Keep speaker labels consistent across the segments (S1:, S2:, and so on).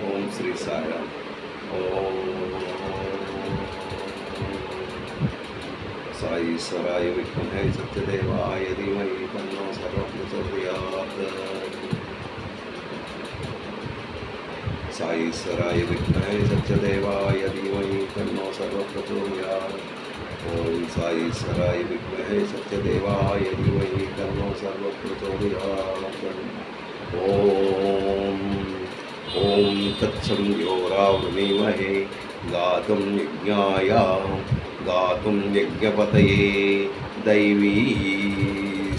S1: ఓం శ్రీ సాయిరామ్. ఓం సాయీశ్వరాయ విద్మహే సత్యదేవాయ ధీమహి తన్నో సర్వప్రచోదయాత్. సాయీశ్వరాయ విద్మహే సత్యదేవాయ ధీమహి తన్నో సర్వప్రచోదయాత్. ఓం సాయీశ్వరాయ విద్మహే సత్యదేవాయ ధీమహి తన్నో సర్వప్రచోదయాత్. ఓం ఓం తత్సం యో రావణీమహే గాతుం యజ్ఞాయ గాతుం యజ్ఞపతయే దైవీ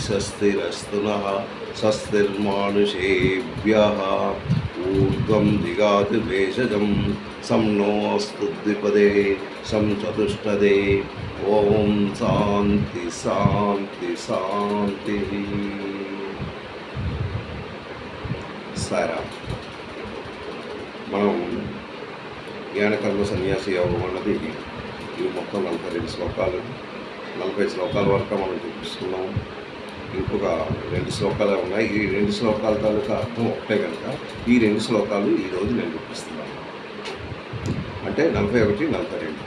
S1: స్వస్తిరస్తు నః స్వస్తిర్మానుషేభ్యః ఊర్ధ్వం దిగాతు భేషజం సం నోऽस्तु ద్విపదే సం చతుష్టదే. ఓం శాంతి శాంతి శాంతి. సాయిరామ్. మనం జ్ఞానకర్మ సన్యాసి యోగం అన్నది ఇవి మొత్తం 42 శ్లోకాలు, 40 శ్లోకాల వరకు మనం చూపిస్తున్నాం. ఇంకొక 2 శ్లోకాలు ఉన్నాయి. ఈ 2 శ్లోకాల తాలూకా అర్థం ఒకటే కనుక ఈ 2 శ్లోకాలు ఈరోజు నేను చూపిస్తున్నాను. అంటే 41, 42.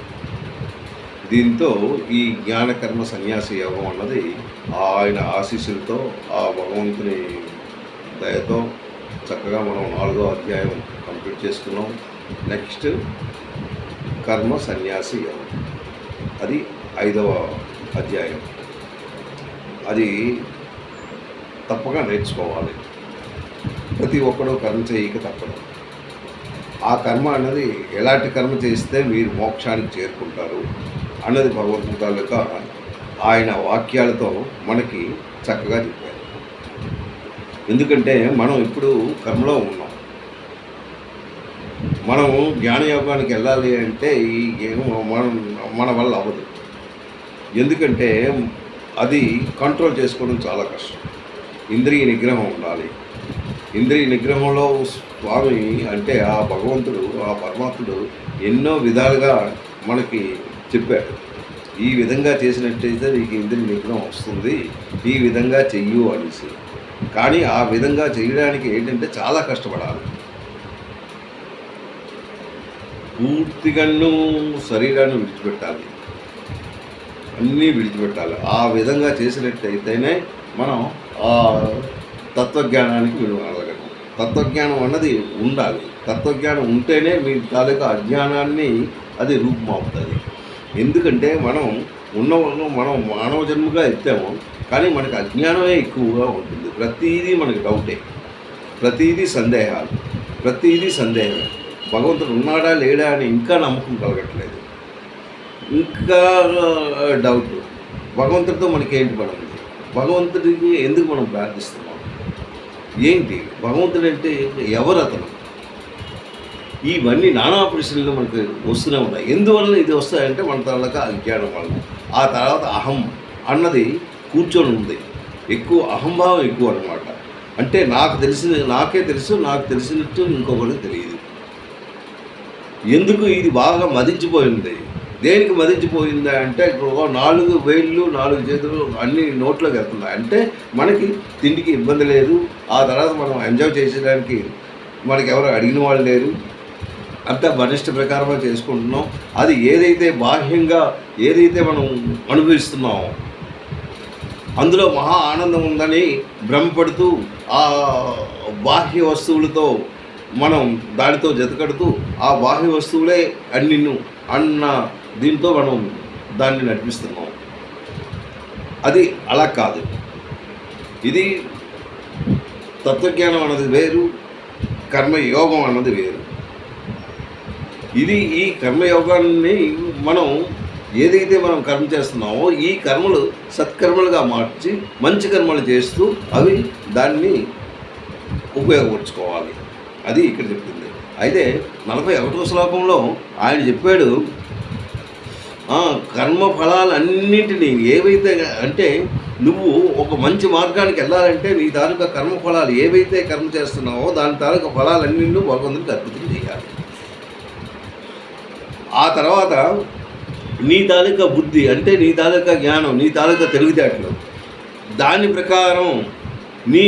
S1: దీంతో ఈ జ్ఞానకర్మ సన్యాసి యోగం అన్నది ఆయన ఆశీస్సులతో, ఆ భగవంతుని దయతో చక్కగా మనం 4వ అధ్యాయం కంప్లీట్ చేసుకున్నాం. నెక్స్ట్ కర్మ సన్యాసి యోగం, అది 5వ అధ్యాయం. అది తప్పగా నేర్చుకోవాలి. ప్రతి ఒక్కడూ కర్మ చేయక తప్పదు. ఆ కర్మ అన్నది ఎలాంటి కర్మ చేస్తే మీరు మోక్షానికి చేరుకుంటారు అన్నది భగవంతుడి తాలూకా ఆయన వాక్యాలతో మనకి చక్కగా చెప్పారు. ఎందుకంటే మనం ఇప్పుడు కర్మలో ఉన్నాం. మనం జ్ఞానయోగానికి వెళ్ళాలి అంటే మన వల్ల అవ్వదు. ఎందుకంటే అది కంట్రోల్ చేసుకోవడం చాలా కష్టం. ఇంద్రియ నిగ్రహం ఉండాలి. ఇంద్రియ నిగ్రహంలో స్వామి అంటే ఆ భగవంతుడు, ఆ పరమాత్ముడు ఎన్నో విధాలుగా మనకి చెప్పాడు. ఈ విధంగా చేసినట్టయితే నీకు ఇంద్రియ నిగ్రహం వస్తుంది, ఈ విధంగా చెయ్యు అనేసి. కానీ ఆ విధంగా చేయడానికి ఏంటంటే చాలా కష్టపడాలి. పూర్తిగాను శరీరాన్ని విడిచిపెట్టాలి, అన్నీ విడిచిపెట్టాలి. ఆ విధంగా చేసినట్టయితేనే మనం ఆ తత్వజ్ఞానానికి వెళ్ళగలం. తత్వజ్ఞానం అన్నది ఉండాలి. తత్వజ్ఞానం ఉంటేనే మీ తాలూకా అజ్ఞానాన్ని అది రూపుమాపుతుంది. ఎందుకంటే మనం మనం మానవ జన్మగా ఎత్తాము, కానీ మనకు అజ్ఞానమే ఎక్కువగా ఉంటుంది. ప్రతీదీ మనకి డౌటే, ప్రతీదీ సందేహాలు, ప్రతీదీ సందేహమే. భగవంతుడు ఉన్నాడా లేడా అని ఇంకా నమ్మకం కలగట్లేదు, ఇంకా డౌట్. భగవంతుడితో మనకేంటి పని ఉంది? భగవంతుడికి ఎందుకు మనం ప్రార్థిస్తున్నాం? ఏంటి భగవంతుడు అంటే ఎవరు? అతను ఇవన్నీ నానా ప్రశ్నలు మనకు వస్తూనే ఉన్నాయి. ఎందువల్ల ఇది వస్తాయంటే మన తర్వాత అజ్ఞానం వల్ల. ఆ తర్వాత అహం అన్నది కూర్చొని ఉంది. ఎక్కువ అహంభావం ఎక్కువ అనమాట. అంటే నాకే తెలుసు, నాకు తెలిసినట్టు ఇంకొకరికి తెలియదు. ఎందుకు ఇది బాగా మదించిపోయింది? దేనికి మదించిపోయిందా అంటే 4 వేళ్ళు 4 చేతులు అన్ని నోట్లోకి వెళ్తున్నాయి. అంటే మనకి తిండికి ఇబ్బంది లేదు. ఆ తర్వాత మనం ఎంజాయ్ చేసేదానికి మనకి ఎవరు అడిగిన వాళ్ళు లేరు. అంతా బలిష్ట ప్రకారంగా చేసుకుంటున్నాం. అది ఏదైతే బాహ్యంగా ఏదైతే మనం అనుభవిస్తున్నామో అందులో మహా ఆనందం ఉందని భ్రమపడుతూ ఆ బాహ్య వస్తువులతో మనం దానితో జతకడుతూ ఆ బాహ్య వస్తువులే అన్న దీంతో మనం దాన్ని నడిపిస్తున్నాం. అది అలా కాదు. ఇది తత్వజ్ఞానం అన్నది వేరు, కర్మయోగం అన్నది వేరు. ఈ కర్మయోగాన్ని మనం ఏదైతే మనం కర్మ చేస్తున్నామో ఈ కర్మలు సత్కర్మలుగా మార్చి మంచి కర్మలు చేస్తూ అవి దాన్ని ఉపయోగపరుచుకోవాలి. అది ఇక్కడ చెప్తుంది. అయితే 41వ శ్లోకంలో ఆయన చెప్పాడు, కర్మ ఫలాలన్నింటినీ ఏవైతే అంటే నువ్వు ఒక మంచి మార్గానికి వెళ్ళాలంటే నీ తాలూకా కర్మ ఫలాలు ఏవైతే కర్మ చేస్తున్నావో దాని తాలూకా ఫలాలన్నీ భగవంతునికి అర్పితం చేయాలి. ఆ తర్వాత నీ తాలూకా బుద్ధి అంటే నీ తాలూకా జ్ఞానం, నీ తాలూకా తెలివితేటలు దాని ప్రకారం నీ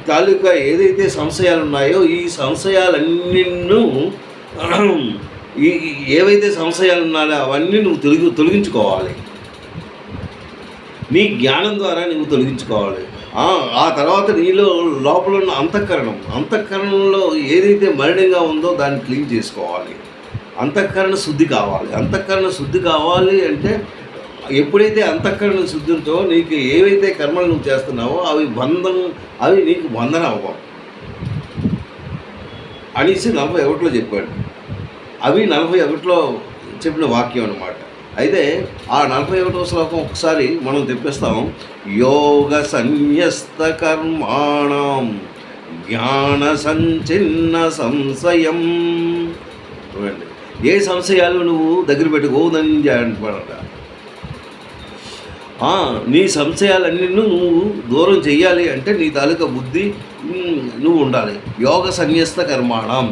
S1: తాలూకా ఏదైతే సంశయాలు ఉన్నాయో ఈ సంశయాలన్నీను ఏవైతే సంశయాలు ఉన్నాయో అవన్నీ నువ్వు తొలగించుకోవాలి. నీ జ్ఞానం ద్వారా నువ్వు తొలగించుకోవాలి. ఆ తర్వాత నీలో లోపల ఉన్న అంతఃకరణంలో ఏదైతే మలినంగా ఉందో దాన్ని క్లీన్ చేసుకోవాలి. అంతఃకరణ శుద్ధి కావాలి అంటే ఎప్పుడైతే అంతఃకరణ శుద్ధి ఉందో నీకు ఏవైతే కర్మలు నువ్వు చేస్తున్నావో అవి నీకు బంధన అవ్వవు అనేసి 41లో చెప్పాడు. అవి 41లో చెప్పిన వాక్యం అన్నమాట. అయితే ఆ 41వ శ్లోకం ఒకసారి మనం తెప్పిస్తాం. యోగ సన్యస్త కర్మాణం జ్ఞాన సంచిన్న సంశయం. చూడండి, ఏ సంశయాలు నువ్వు దగ్గర పెట్టుకోదని అంటున్నాడట. నీ సంశయాలన్నీ నువ్వు దూరం చెయ్యాలి అంటే నీ తాలూకా బుద్ధి నువ్వు ఉండాలి. యోగ సన్యస్త కర్మాణం,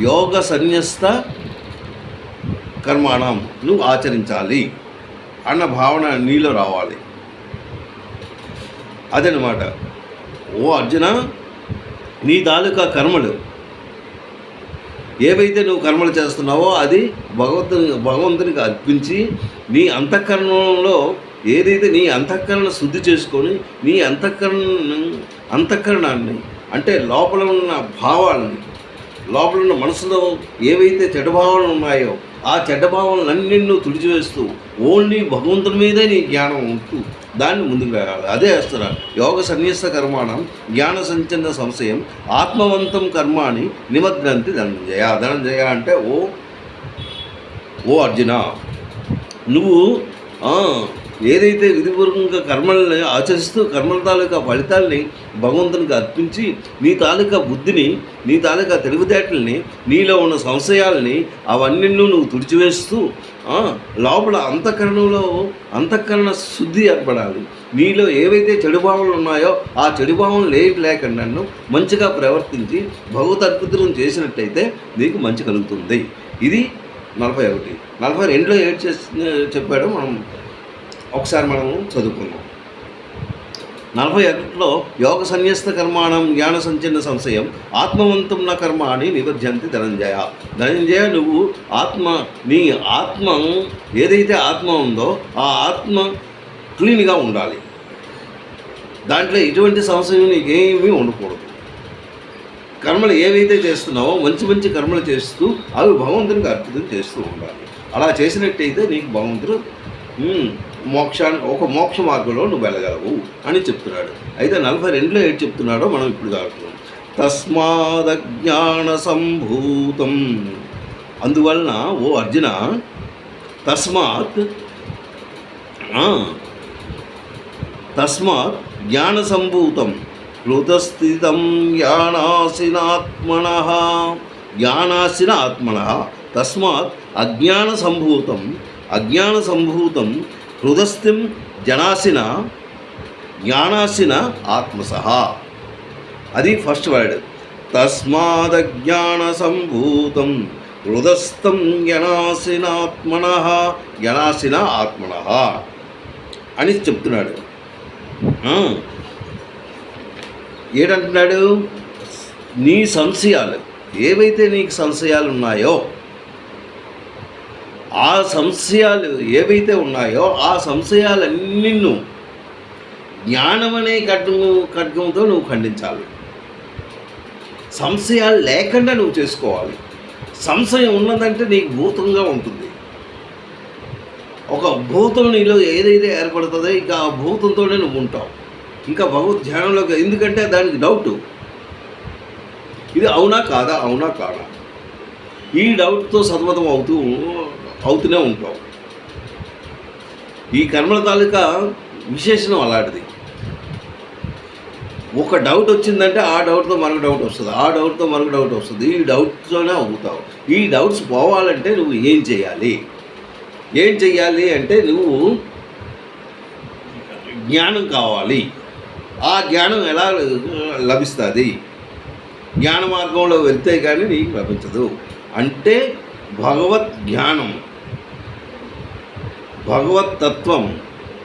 S1: యోగ సన్యస్త కర్మాణం నువ్వు ఆచరించాలి అన్న భావన నీలో రావాలి. అదనమాట. ఓ అర్జున, నీ తాలూకా కర్మలు ఏవైతే నువ్వు కర్మలు చేస్తున్నావో అది భగవంతునికి అర్పించి నీ అంతఃకరణంలో ఏదైతే నీ అంతఃకరణ శుద్ధి చేసుకొని నీ అంతఃకరణాన్ని అంటే లోపల ఉన్న భావాలని, లోపల ఉన్న మనసులో ఏవైతే చెడ్డ భావాలు ఉన్నాయో ఆ చెడ్డ భావాలన్నీ నువ్వు తుడిచివేస్తూ ఓన్లీ భగవంతుని మీదే నీ జ్ఞానం ఉంటూ దాన్ని ముందుకు వెళ్ళాలి. అదే వేస్తున్నారు. యోగ సన్యస్త కర్మాణం జ్ఞాన సంచన్న సంశయం ఆత్మవంతం కర్మాని నిమగ్నంతి ధనంజయ అంటే ఓ అర్జున, నువ్వు ఏదైతే విధిపూర్వకంగా కర్మల్ని ఆచరిస్తూ కర్మల తాలూకా ఫలితాల్ని భగవంతునికి అర్పించి నీ తాలూకా బుద్ధిని, నీ తాలూకా తెలివితేటల్ని, నీలో ఉన్న సంశయాల్ని అవన్నీ నువ్వు తుడిచివేస్తూ లోపల అంతఃకరణ శుద్ధి ఏర్పడాలి. నీలో ఏవైతే చెడు భావనలు ఉన్నాయో ఆ చెడు భావనలు లేకుండా మంచిగా ప్రవర్తించి భగవత్ అద్భుతం చేసినట్టయితే నీకు మంచి కలుగుతుంది. ఇది 41. 42లో చెప్పాడు. ఒకసారి మనం చదువుకుందాం. 41లో యోగ సన్యస్త కర్మాణం జ్ఞాన సంచన్న సంశయం ఆత్మవంతం న కర్మాణి నివర్జంతి ధనంజయ, నువ్వు నీ ఆత్మ ఏదైతే ఆత్మ ఉందో ఆ ఆత్మ క్లీన్గా ఉండాలి. దాంట్లో ఎటువంటి సంశయం నీకేమీ ఉండకూడదు. కర్మలు ఏవైతే చేస్తున్నావో మంచి కర్మలు చేస్తూ అవి భగవంతునికి అర్పితం చేస్తూ ఉండాలి. అలా చేసినట్టయితే నీకు భగవంతుడు మోక్ష మార్గంలో నువ్వు వెళ్ళగలవు అని చెప్తున్నాడు. అయితే 42లో ఏడు చెప్తున్నాడో మనం ఇప్పుడు కాకున్నాం. తస్మాదజ్ఞాన సంభూతం, అందువలన ఓ అర్జున, తస్మాత్ జ్ఞాన సంభూతం హృదస్థితం జ్ఞానాసిన ఆత్మనః తస్మాత్ అజ్ఞాన సంభూతం హృదస్థిం జ్ఞానాసిన ఆత్మసః. అది ఫస్ట్ వర్డ్. తస్మాదజ్ఞాన సంభూతం హృదస్థం జ్ఞానాసిన ఆత్మనః అని చెప్తున్నాడు. ఏంటంటున్నాడు? నీ సంశయాలు ఏవైతే నీకు సంశయాలు ఉన్నాయో ఆ సంశయాలు ఏవైతే ఉన్నాయో ఆ సంశయాలన్నీ జ్ఞానం అనే ఖడ్గంతో నువ్వు ఖండించాలి. సంశయాలు లేకుండా నువ్వు చేసుకోవాలి. సంశయం ఉన్నదంటే నీకు భూతంగా ఉంటుంది. ఒక భూతం నీలో ఏదైతే ఏర్పడుతుందో ఇక ఆ భూతంతోనే నువ్వు ఉంటావు. ఇంకా భగవద్ ధ్యానంలోకి, ఎందుకంటే దానికి డౌటు, ఇది అవునా కాదా ఈ డౌట్తో సతమతం అవుతూనే ఉంటావు. ఈ కర్మల తాలూకా విశేషణం అలాంటిది. ఒక డౌట్ వచ్చిందంటే ఆ డౌట్తో మరొక డౌట్ వస్తుంది, ఆ డౌట్తో మరొక డౌట్ వస్తుంది. ఈ డౌట్తోనే అవుతావు. ఈ డౌట్స్ పోవాలంటే నువ్వు ఏం చేయాలి అంటే నువ్వు జ్ఞానం కావాలి. ఆ జ్ఞానం ఎలా లభిస్తుంది? జ్ఞాన మార్గంలో వెళ్తే కానీ నీకు లభించదు. అంటే భగవత్ జ్ఞానం, భగవత్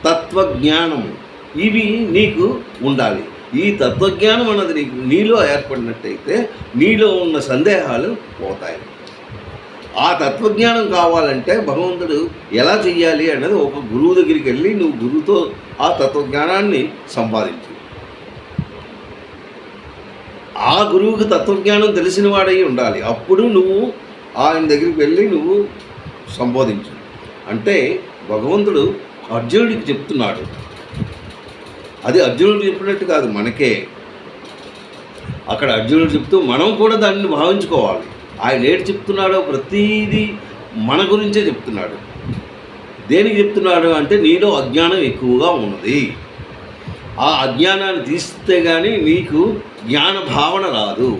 S1: తత్వజ్ఞానం ఇవి నీకు ఉండాలి. ఈ తత్వజ్ఞానం అన్నది నీలో ఏర్పడినట్టయితే నీలో ఉన్న సందేహాలు పోతాయి. ఆ తత్వజ్ఞానం కావాలంటే భగవంతుడు ఎలా చెయ్యాలి అన్నది ఒక గురువు దగ్గరికి వెళ్ళి నువ్వు గురువుతో ఆ తత్వజ్ఞానాన్ని సంపాదించు. ఆ గురువుకి తత్వజ్ఞానం తెలిసిన వాడై ఉండాలి. అప్పుడు నువ్వు ఆయన దగ్గరికి వెళ్ళి నువ్వు సంబోధించు. అంటే భగవంతుడు అర్జునుడికి చెప్తున్నాడు. అది అర్జునుడు చెప్పినట్టు కాదు, మనకే. అక్కడ అర్జునుడు చెప్తూ మనం కూడా దాన్ని భావించుకోవాలి. ఆయన ఏడు చెప్తున్నాడో ప్రతీదీ మన గురించే చెప్తున్నాడు. దేనికి చెప్తున్నాడు అంటే నీలో అజ్ఞానం ఎక్కువగా ఉన్నది. ఆ అజ్ఞానాన్ని తీస్తే కానీ నీకు జ్ఞాన భావన రాదు.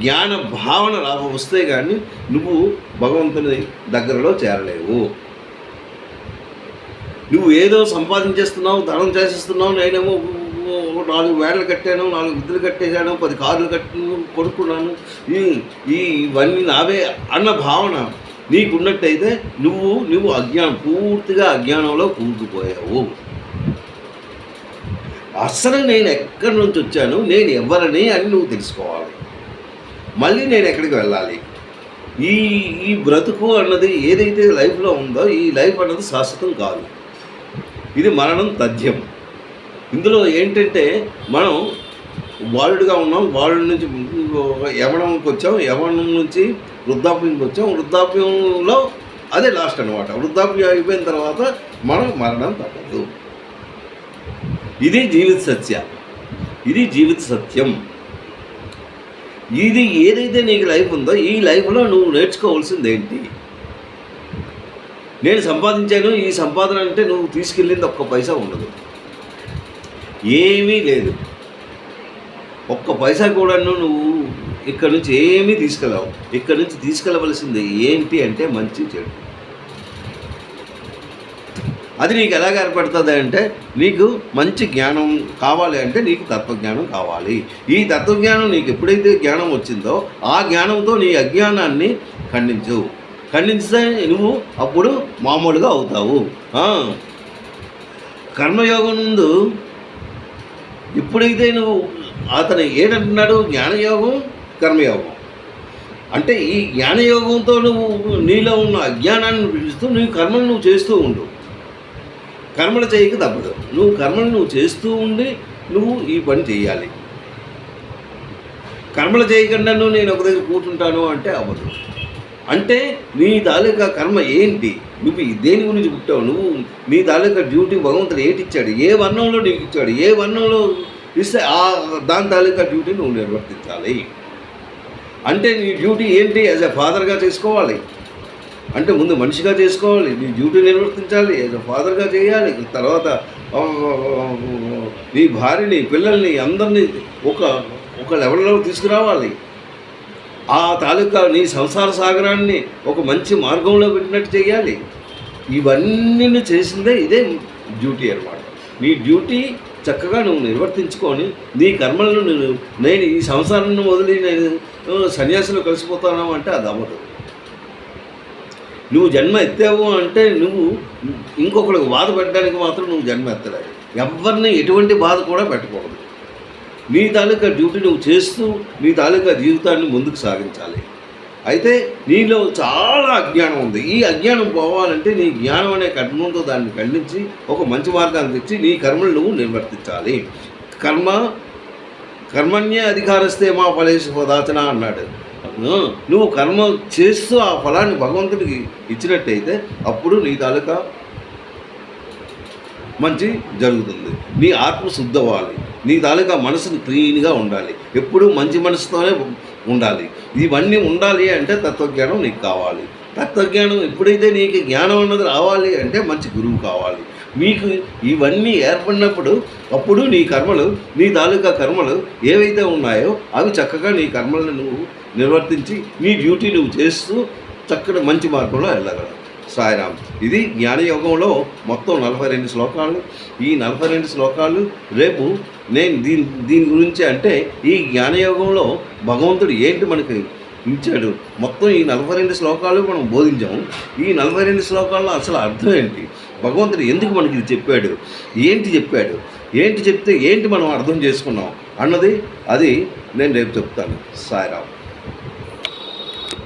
S1: జ్ఞాన భావన వస్తే కానీ నువ్వు భగవంతుని దగ్గరలో చేరలేవు. నువ్వు ఏదో సంపాదించేస్తున్నావు, ధనం చేసేస్తున్నావు. నేనేమో 4 వేళ్ళు కట్టాను, 4 విద్యలు కట్టేశాను, 10 కార్లు కొనుక్కున్నాను, ఇవన్నీ నావే అన్న భావన నీకున్నట్టయితే నువ్వు పూర్తిగా అజ్ఞానంలో కూరుకుపోయావు. అసలు నేను ఎక్కడి నుంచి వచ్చాను, నేను ఎవరిని అని నువ్వు తెలుసుకోవాలి. మళ్ళీ నేను ఎక్కడికి వెళ్ళాలి. ఈ బ్రతుకు అన్నది ఏదైతే లైఫ్లో ఉందో ఈ లైఫ్ అన్నది శాశ్వతం కాదు. ఇది మరణం తథ్యం. ఇందులో ఏంటంటే మనం బాలుడిగా ఉన్నాం, బాలుడి నుంచి యవ్వనంకి వచ్చాం, యవ్వనం నుంచి వృద్ధాప్యంకి వచ్చాం, వృద్ధాప్యంలో అదే లాస్ట్ అనమాట. వృద్ధాప్యం అయిపోయిన తర్వాత మనం మరణం తప్పదు. ఇది జీవిత సత్యం. ఇది జీవిత సత్యం. ఇది ఏదైతే నీకు లైఫ్ ఉందో ఈ లైఫ్లో నువ్వు నేర్చుకోవాల్సింది ఏంటి? నేను సంపాదించాను, ఈ సంపాదన అంటే నువ్వు తీసుకెళ్ళింది ఒక్క పైసా ఉండదు, ఏమీ లేదు. ఒక్క పైసా కూడా నువ్వు ఇక్కడ నుంచి ఏమీ తీసుకెళ్ళావు. ఇక్కడ నుంచి తీసుకెళ్ళవలసింది ఏంటి అంటే మంచి చెడు. అది నీకు ఎలాగ ఏర్పడుతుంది అంటే నీకు మంచి జ్ఞానం కావాలి అంటే నీకు తత్వజ్ఞానం కావాలి. ఈ తత్వజ్ఞానం నీకు ఎప్పుడైతే జ్ఞానం వచ్చిందో ఆ జ్ఞానంతో నీ అజ్ఞానాన్ని ఖండిస్తే నువ్వు అప్పుడు మామూలుగా అవుతావు. కర్మయోగం ముందు ఎప్పుడైతే నువ్వు అతను ఏంటంటున్నాడు, జ్ఞానయోగం కర్మయోగం అంటే ఈ జ్ఞానయోగంతో నువ్వు నీలో ఉన్న అజ్ఞానాన్ని పిలుస్తూ నువ్వు కర్మను నువ్వు చేస్తూ ఉండు. కర్మలు చేయక తప్పదు. నువ్వు కర్మలు నువ్వు చేస్తూ ఉండి నువ్వు ఈ పని చేయాలి. కర్మలు చేయకుండా నేను ఒక దగ్గర కూర్చుంటాను అంటే అవ్వదు. అంటే నీ తాలూకా కర్మ ఏంటి, నువ్వు దేని గురించి పుట్టావు, నువ్వు నీ తాలూకా డ్యూటీ భగవంతుడు ఏటిచ్చాడు, ఏ వర్ణంలో నీకు ఇచ్చాడు, ఏ వర్ణంలో ఇస్తే దాని తాలూకా డ్యూటీ నువ్వు నిర్వర్తించాలి. అంటే నీ డ్యూటీ ఏంటి? యాజ్ ఎ ఫాదర్గా చేసుకోవాలి. అంటే ముందు మనిషిగా చేసుకోవాలి, నీ డ్యూటీ నిర్వర్తించాలి, యాజ్ ఎ ఫాదర్గా చేయాలి. తర్వాత నీ భార్యని, పిల్లల్ని అందరినీ ఒక లెవెల్లో తీసుకురావాలి. ఆ తాలూకా నీ సంసార సాగరాన్ని ఒక మంచి మార్గంలో పెట్టినట్టు చేయాలి. ఇవన్నీ చేసిందే ఇదే డ్యూటీ అన్నమాట. నీ డ్యూటీ చక్కగా నువ్వు నిర్వర్తించుకొని నీ కర్మలను నేను ఈ సంసారాన్ని వదిలి నేను సన్యాసులు కలిసిపోతాను అంటే అది అవ్వదు. నువ్వు జన్మ ఎత్తావు అంటే నువ్వు ఇంకొకరికి బాధ పెట్టడానికి మాత్రం నువ్వు జన్మ ఎత్తలేదు. ఎవరిని ఎటువంటి బాధ కూడా పెట్టకూడదు. నీ తాలూకా డ్యూటీ నువ్వు చేస్తూ నీ తాలూకా జీవితాన్ని ముందుకు సాగించాలి. అయితే నీలో చాలా అజ్ఞానం ఉంది. ఈ అజ్ఞానం పోవాలంటే నీ జ్ఞానం అనే కర్మంతో దాన్ని ఖండించి ఒక మంచి మార్గాన్ని తెచ్చి నీ కర్మలు నువ్వు నిర్వర్తించాలి. కర్మణ్యే అధికారస్తే మా ఫలేషు పదాచన అన్నాడు. నువ్వు కర్మ చేస్తూ ఆ ఫలాన్ని భగవంతుడికి ఇచ్చినట్టయితే అప్పుడు నీ తాలూకా మంచి జరుగుతుంది. నీ ఆత్మ శుద్ధవ్వాలి, నీ తాలూకా మనసుని క్లీన్గా ఉండాలి, ఎప్పుడూ మంచి మనసుతోనే ఉండాలి. ఇవన్నీ ఉండాలి అంటే తత్వజ్ఞానం నీకు కావాలి. తత్వజ్ఞానం ఎప్పుడైతే నీకు జ్ఞానం అన్నది రావాలి అంటే మంచి గురువు కావాలి. మీకు ఇవన్నీ ఏర్పడినప్పుడు అప్పుడు నీ కర్మలు, నీ తాలూకా కర్మలు ఏవైతే ఉన్నాయో అవి చక్కగా నీ కర్మలను నువ్వు నిర్వర్తించి నీ డ్యూటీ నువ్వు చేస్తూ చక్కటి మంచి మార్గంలో వెళ్ళగలవు. సాయిరామ్. ఇది జ్ఞానయోగంలో మొత్తం 42 శ్లోకాలు. ఈ 42 శ్లోకాలు రేపు నేను దీని గురించి అంటే ఈ జ్ఞానయోగంలో భగవంతుడు ఏంటి మనకి ఇచ్చాడు మొత్తం ఈ 42 శ్లోకాలు మనం బోధించాము. ఈ 42 శ్లోకాల్లో అసలు అర్థం ఏంటి, భగవంతుడు ఎందుకు మనకి ఇది చెప్పాడు, ఏంటి చెప్తే ఏంటి మనం అర్థం చేసుకున్నాం, అన్నది అది నేను రేపు చెప్తాను. సాయిరామ్.